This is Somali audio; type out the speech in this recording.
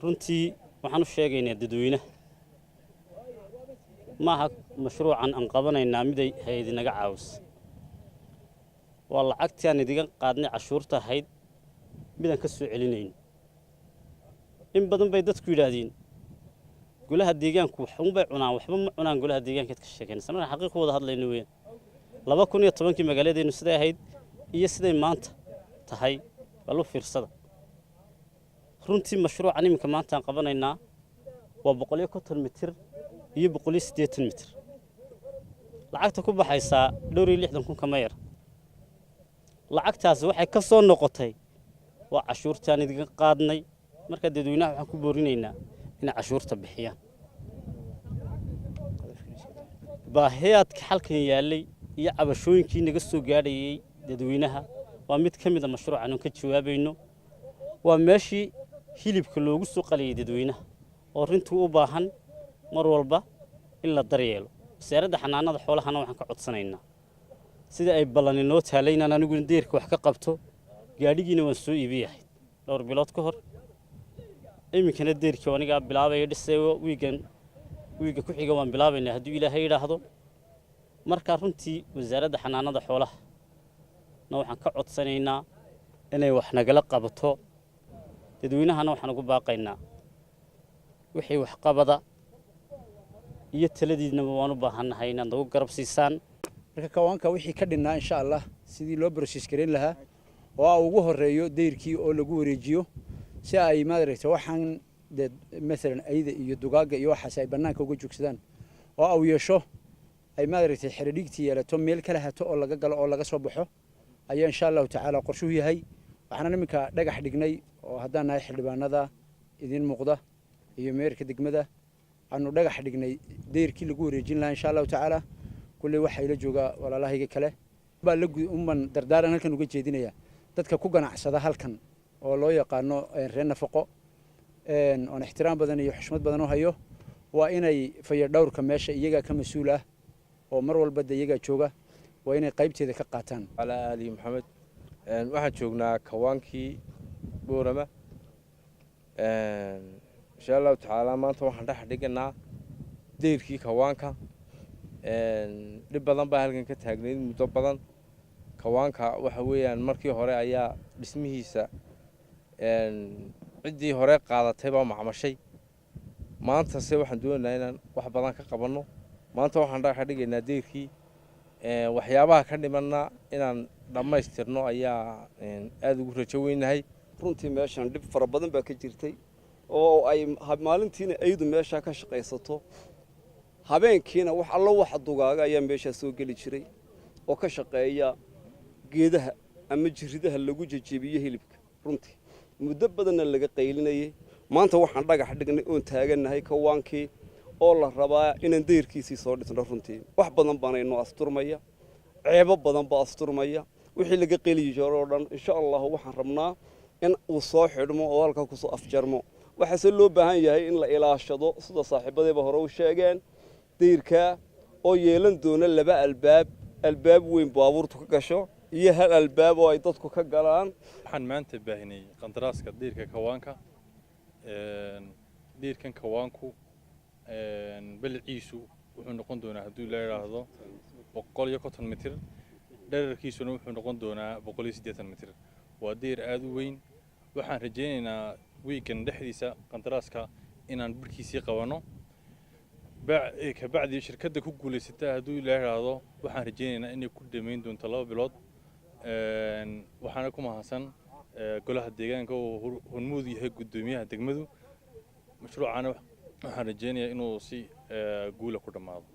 runtii waxaan u sheegaynaa dadweynaha maaha mashruucan aan qabanaynaa miday hay'adi naga caawis waa lacagtii aan idiga qaadnay cashuurta ahayd midaan ka soo celinayno in badan bay dadku yidhaahdeen golaha deegaanku waxunbay cunaan waxba ma cunaan golaha deegaankeed ka sheekeynaysa markaan xaqiiq wada hadlayno weeyaan 2010kii magaaladeenu siday ahayd iyo siday maanta tahay balu fiirsada runtii mashruucan iminka maanta aan qabanaynaa waa 150 mitir iyo 180 mitir lacagta ku baxaysa dhowr iyo 60 kun kama yar lacagtaas waxay ka soo noqotay waa cashuurtaan idiga qaadnay marka dadweynaha waxaan ku boorinaynaa inay cashuurta bixiyaan baahiyaadka halkan yaalay iyo cabashooyinkii naga soo gaadhayay dadweynaha waa mid ka mid ah mashruucan oo ka jawaabayno waa meeshii hilibka loogu soo qaliyay dadweynaha oo runtii u baahan mar walba in la daryeelo wasaaradda xanaanada xoolahana waxaan ka codsanaynaa sida ay ballan inoo taalaynaan anigu deerka wax ka qabto gaadhigiina waan soo iibiyahay dhowr bilood ka hor iminkana deerkii aniga bilaabay dhisayo wiiga ku xiga waan bilaabaynaa haddii Ilaahay yiraahdo marka runtii wasaaradda xanaanada xoolaha waxaan ka codsanaynaa inay wax nagala qabato dadweynahana waxaan ugu baaqaynaa wixii wax qabada iyo taladiidna waan u baahanahay inaad nagu garab siisaan marka kawaanka wixii ka dhinaa insha Allah sidii loo process gareyn lahaa oo ugu horeeyo deyrkii oo lagu wareejiyo si ay maadareyso waxaan مثلا أيده يدوقاق يوحى ساي بنانك وجوج كسدان أو يشوه أي ما دريت حريقتي على توم ميل كلها تو ولا قال ولا قصبحه أي إن شاء الله تعالى قرشوه هي وحنا نمك دقة حدقني وهذا نايح اللي بنذا إذن مقضى يمير كدقمده عنو دقة حدقني دير كل جوري جينا إن شاء الله تعالى كل واحد يلجوجا ولا لا هيك كله بلج من دردارنا كانوا جد جدينيا تذكر كوجنا عسده هالكن والله يقانو رنا فوقه أن احترام بدني وحشمت بدنه هيو وإني في الدور كماشة يجا كمسؤولة ومر والبدء يجا شوجا وإني قيبتي ذاك قاتان على آل محمد واحد شوجنا كوانكي بورما إن شاء الله تعالى ما أنت واحد راح دقنا دير كي كوانكا لبضن بهالجن كتهجنين متبضن كوانكا وحويا مركي هراء يا باسمه سا عندي هراء قاعدة تبع مع مشي ما أنت سوى حدون لنا واحد بدن كقبلنا ما أنت واحد راح دقنا دير كي waxyaabaha ka dhimanna inaan dhamaystirno ayaa aad ugu rajooynahay runtii meeshan dib fara badan baa ka jirtay oo ay maalintiina aydu meesha ka shaqeysato habeenkiina wax alla wax dugaaga ayaa meesha soo gali jiray oo ka shaqeeya geedaha ama jiridaha lagu jajabiyo hilibka runtii muddo badanna laga qaylinayay maanta waxaan dhagax dhignay oo taaganahay kawaankii oo la rabaa inaan deyrkiisii soo dhisno runtii wax badan baan inoo asturmaya ceebo badan baa asturmaya wixii laga qeeliyo jaro dhan insha Allah waxaan rabnaa in uu soo xidhmo oo halka ku soo afjarmo waxa loo baahan yahay in la ilaashado sida saaxiibadayba hore u sheegeen deyrka oo yeelan doona laba albaab weyn baabuurtu ka gasho iyo hal albaab oo ay dadku ka galaan waxaan maanta baahinay qandaraaska deyrka kawaanka deyrkan kawaanku balciisu wuxuu noqon doonaa haddii la yiraahdo 150 mitir dhererkiisuna wuxuu noqon doonaa 180 mitir waa deer aad u weyn waxaan rajaynaynaa weekend dhexdiisa qandaraaska inaan barkiisii qabano ka bacdi shirkadda ku guuleysata haddii la yiraahdo waxaan rajaynaynaa inay ku dhameyn doonto 2 bilood waxaana ku mahadsan golaha deegaanka oo hormuud yahay gudoomiyaha degmadu mashruucana waxaan rajaynayaa inuu si guul ku dhamaado